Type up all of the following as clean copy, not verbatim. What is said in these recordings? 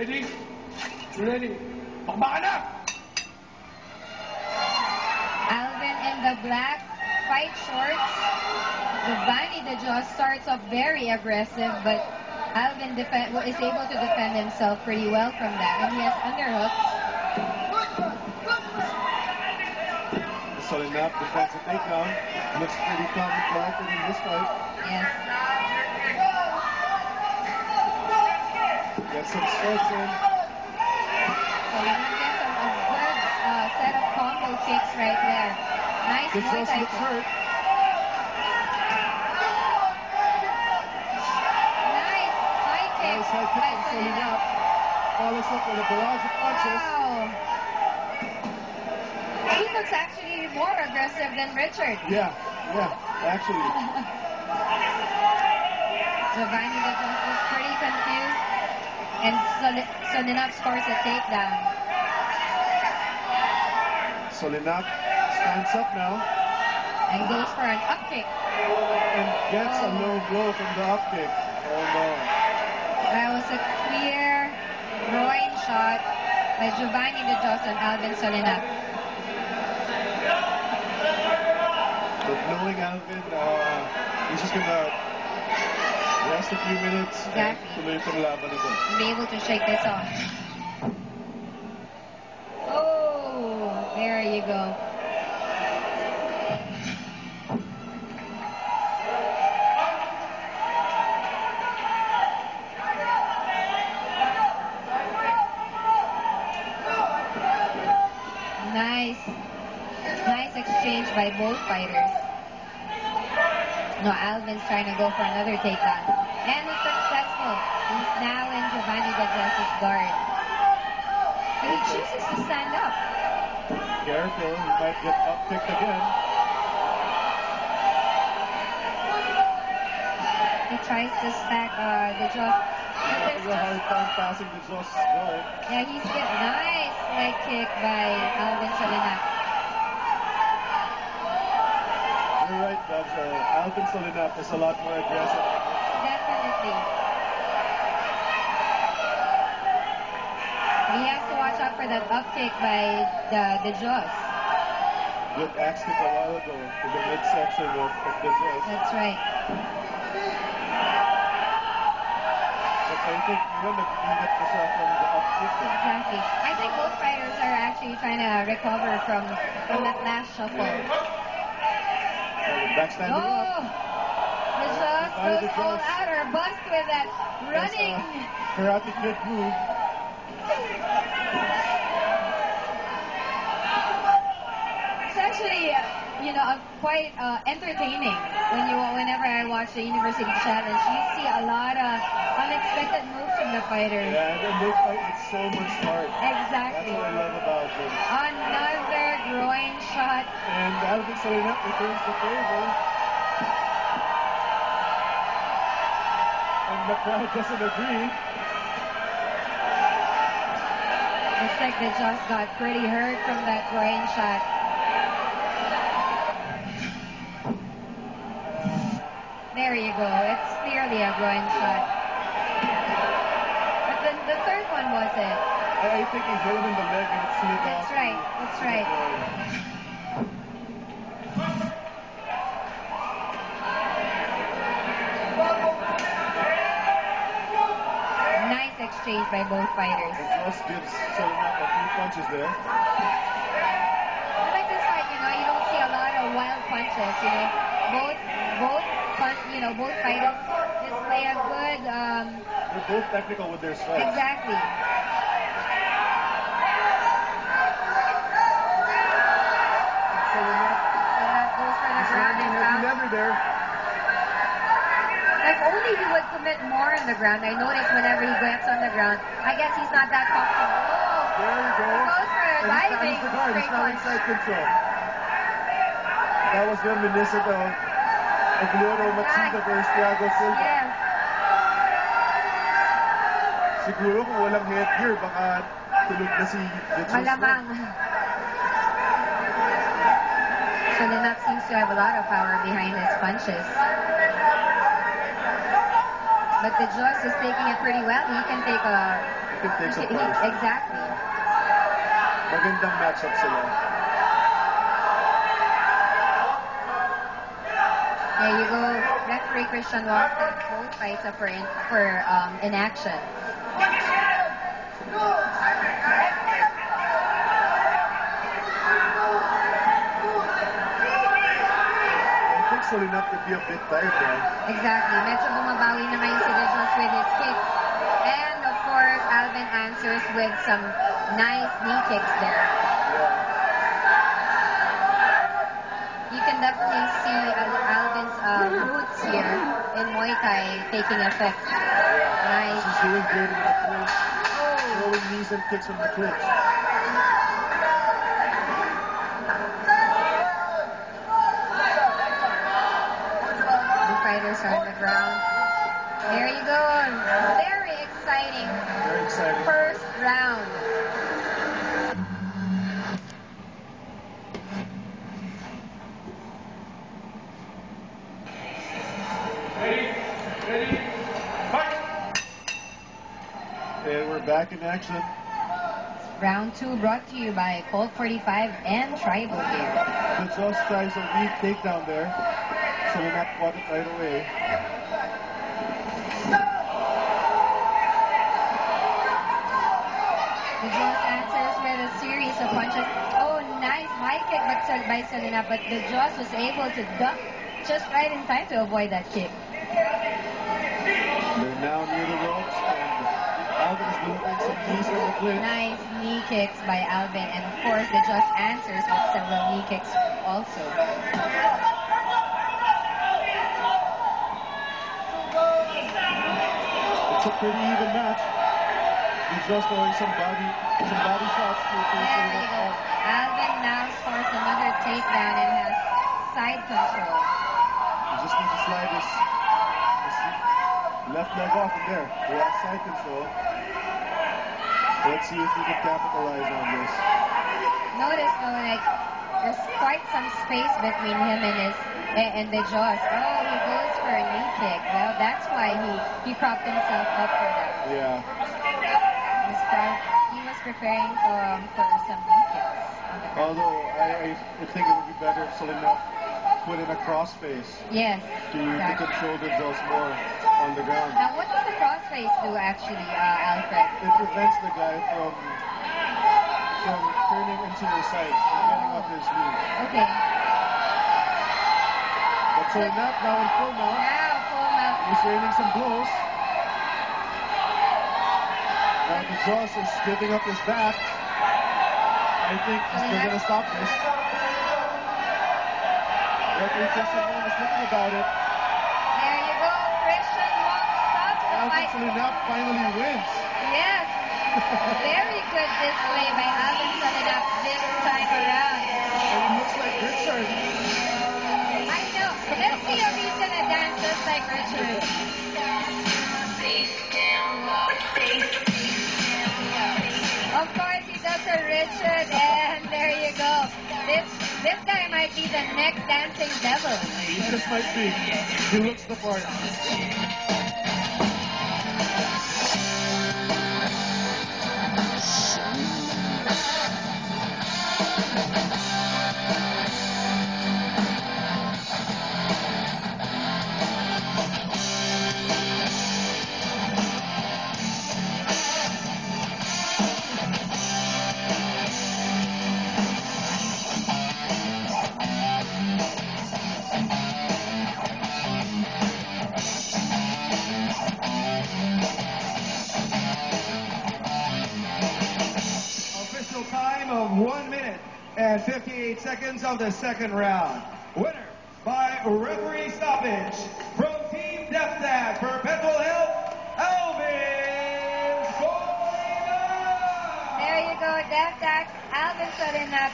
Ready? You ready? Bakbakan na! Alvin in the black white shorts. Giovanni the Jaws starts off very aggressive, but Alvin is able to defend himself pretty well from that, and he has underhooks. Solid enough defensive takedown. Looks pretty calm and collected in this fight. Yes. Get some strikes in. So we can get a good set of combo kicks right there. Nice This Muay Thai looks hurt. Nice high kick Nice high kick by from Solid Solina. up. Follows up with a barrage of punches. Wow. He looks actually more aggressive than Richard. Yeah, actually. Giovanni the Jaws was pretty confused, and Solinak scores a takedown. Solinak stands up now And goes for an up kick. and gets a low blow from the up kick. Oh no. That was a clear groin shot by Giovanni the Jaws on Alvin Solinak. But knowing Alvin, he's just gonna rest a few minutes and Exactly. tuloy itong laban ito. Be able to shake this off. Oh, there you go. Nice exchange by both fighters. No, Alvin's trying to go for another takedown. And it's successful. He's now in Giovanni the Jaws' guard. But he chooses to stand up. Careful, he might get up-kicked again. He tries to stack the Jaws. But there's Having a hard just, time passing the Jaws guard. yeah, he's get nice leg kick by Alvin Solinak. You're right, Dubs. Alvin Solinak is a lot more aggressive. Definitely. He has to watch out for that up kick by the Jaws. Good axe kick a while ago to the midsection of the Jaws. That's right. But I think yun, nag-ingat pa siya from the up kick. Exactly. I think both fighters are actually trying to recover from that last shuffle. Backstander up. Oh! The Jaws goes all out or bust with that running. Karate Kid move. It's actually, quite entertaining whenever I watch the University Challenge. You see a lot of unexpected moves from the fighters. Yeah, and then they fight with so much heart. Exactly. That's what I love about them. Another groin shot. And Alvin Solinak returns the favor. And the crowd doesn't agree. Looks like the Jaws got pretty hurt from that groin shot. There you go. It's clearly a groin shot. But then the third one was it. I think he hit him in the leg and it slid off. That's right. That's right. Nice exchange by both fighters. And Josh gives Solinak a few punches there. I like this fight, you don't see a lot of wild punches, both fighters display a good, They're both technical with their strikes. exactly. Solinak So that goes for the ground and heavy pound. leather there. If only he would commit more on the ground. I noticed whenever he gets on the ground, I guess he's not that comfortable. Oh, There you go. he goes for a And diving he's the guard. He's straight now punch. inside control. That was reminiscent of Loro Matsuda versus Thiago Silva. Yes. Siguro kung walang headgear, baka tulog na si The Juice. Malamang. Solinak seems to have a lot of power behind his punches. But the Jaws is taking it pretty well. He can take a can take some punishment. Exactly. Magandang matchup sila. There you go. Referee Christian Watson, both fights up for inaction. I think Solinap could be a bit tired now. Exactly. Medyo bumabawi na ngayon si De Jos with his kicks. And of course, Alvin answers with some nice knee kicks there. You can definitely see Alvin's roots here in Muay Thai taking effect. Nice. She's doing good in the clinch. Oh. Throwing knees and kicks from the clinch. The fighters are on the ground. There you go. Very exciting. Very exciting. First round. Ready, fight! And we're back in action. Round 2 brought to you by Colt 45 and Tribal Gear. De Jos tries a weak takedown there. Solinap caught it right away. De Jos answers with a series of punches. Oh, nice high kick by Solinap, but De Jos was able to duck just right in time to avoid that kick. They're now near the ropes, and Alvin is moving some knees from the clinch. Nice knee kicks by Alvin, and of course, De Jos answers with several knee kicks also. It's a pretty even match. He's just throwing some body shots to There we Solinap go. out. Alvin now scores another takedown and has side control. You just need to slide his left leg off in there. He has side control. Let's see if he can capitalize on this. Notice though, like there's quite some space between him and De Jos. Oh, he goes for a knee kick. Well, that's why he propped himself up for that. Yeah. He was preparing for some knee kicks. On the ground. Although I think it would be better if Solinap put in a crossface Yes. to Exactly. control the Jos more on the ground. Now, what does the crossface do actually, Alfred? It prevents the guy from turning into the side and getting off his knee. Okay. But Solinap now in full mount. Now, full mount. He's raining some blows. Now the Jos is giving up his back. I think they're going to stop this. Referee Christian Wong is thinking about it. There you go. Christian Wong stops the Alvin fight. Solinap finally wins. Yes. Very good display by Alvin Solinap this time around. And it looks like Richard. I know. Let's see if he's gonna dance just like Richard. Of course, he does a Richard, and there you go. This guy might be the next dancing devil. He just might be. He looks the part. Official time of 1 minute and 58 seconds of the second round. Winner by referee stoppage from Team Death Tag Perpetual Health, Alvin Solinap. There you go, Death Tag. Alvin Solinap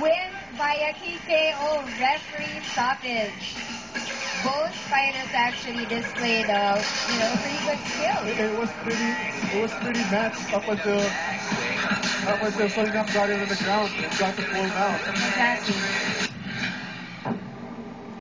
wins via TKO referee stoppage. Both fighters actually displayed, pretty good skills. It was pretty matched up until Solinap got it on the ground and got the full mount. Exactly.